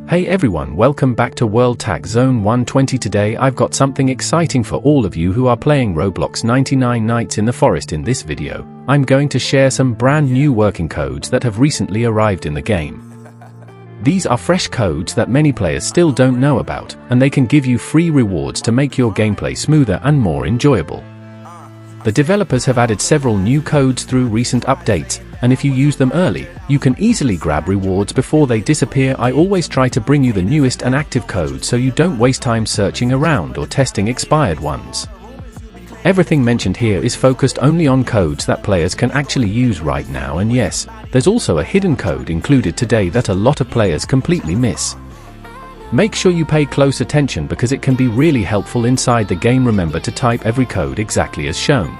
Hey everyone, welcome back to World Tag Zone 120. Today I've got something exciting for all of you who are playing Roblox 99 Nights in the Forest. In this video, I'm going to share some brand new working codes that have recently arrived in the game. These are fresh codes that many players still don't know about, and they can give you free rewards to make your gameplay smoother and more enjoyable. The developers have added several new codes through recent updates, and if you use them early, you can easily grab rewards before they disappear. I always try to bring you the newest and active codes so you don't waste time searching around or testing expired ones. Everything mentioned here is focused only on codes that players can actually use right now, and yes, there's also a hidden code included today that a lot of players completely miss. Make sure you pay close attention because it can be really helpful inside the game. Remember to type every code exactly as shown.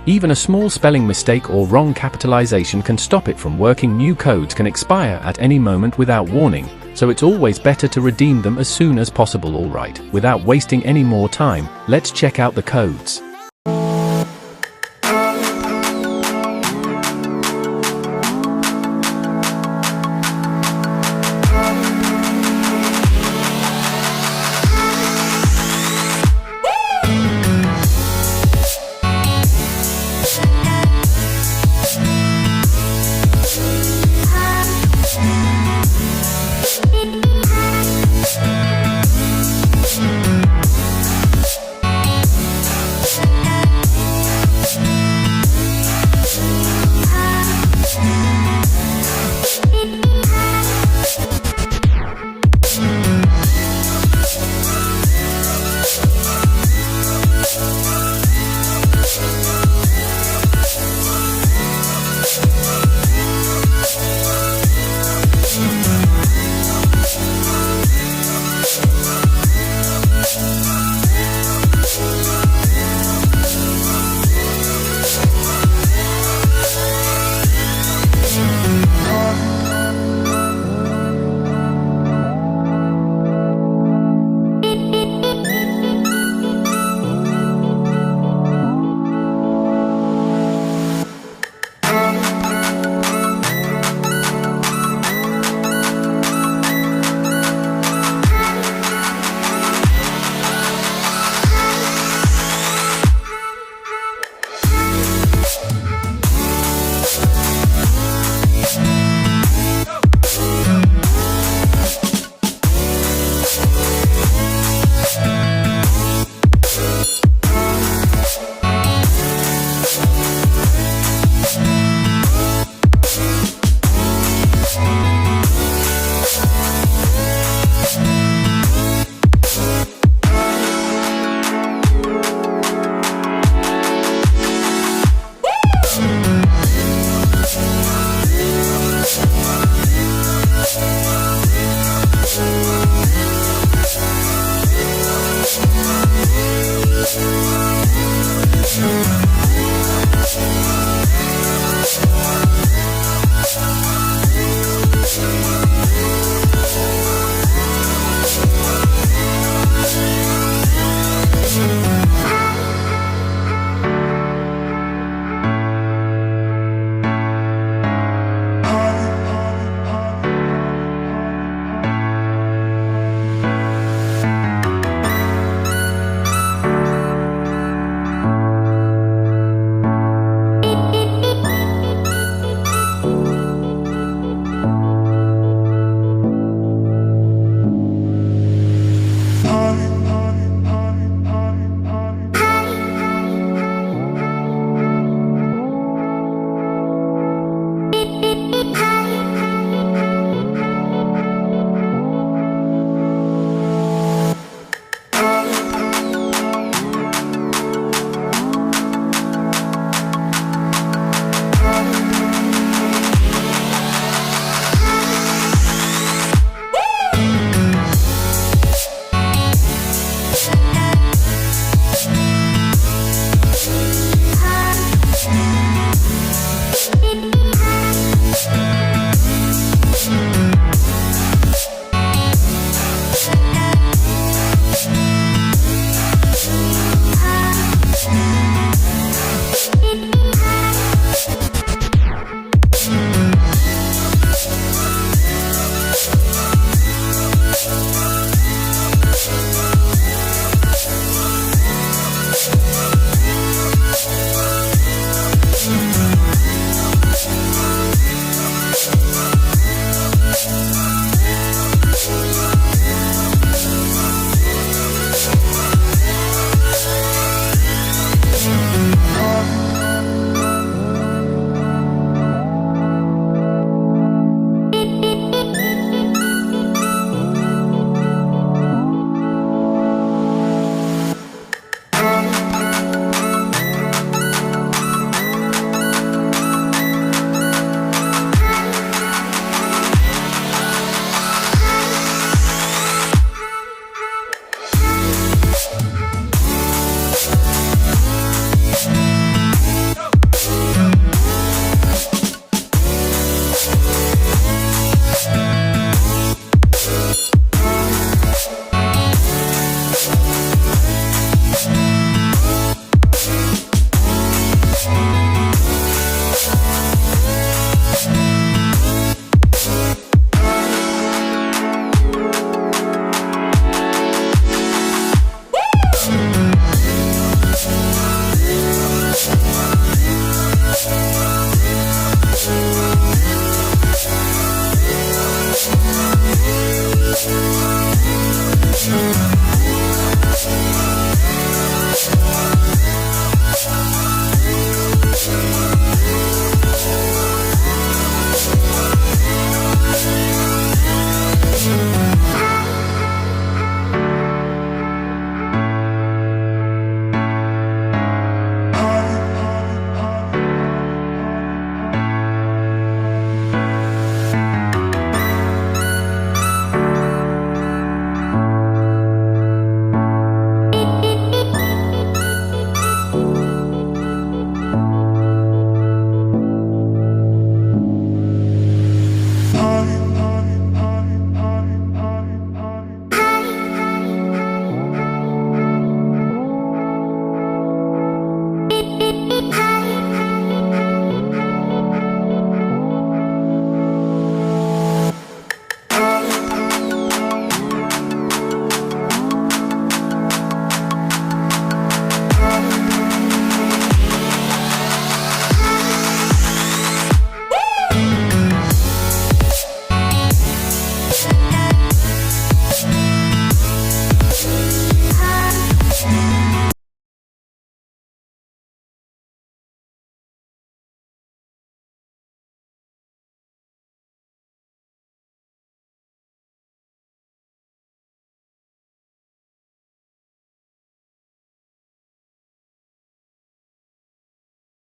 Even a small spelling mistake or wrong capitalization can stop it from working. New codes can expire at any moment without warning, so it's always better to redeem them as soon as possible. Alright, without wasting any more time, let's check out the codes.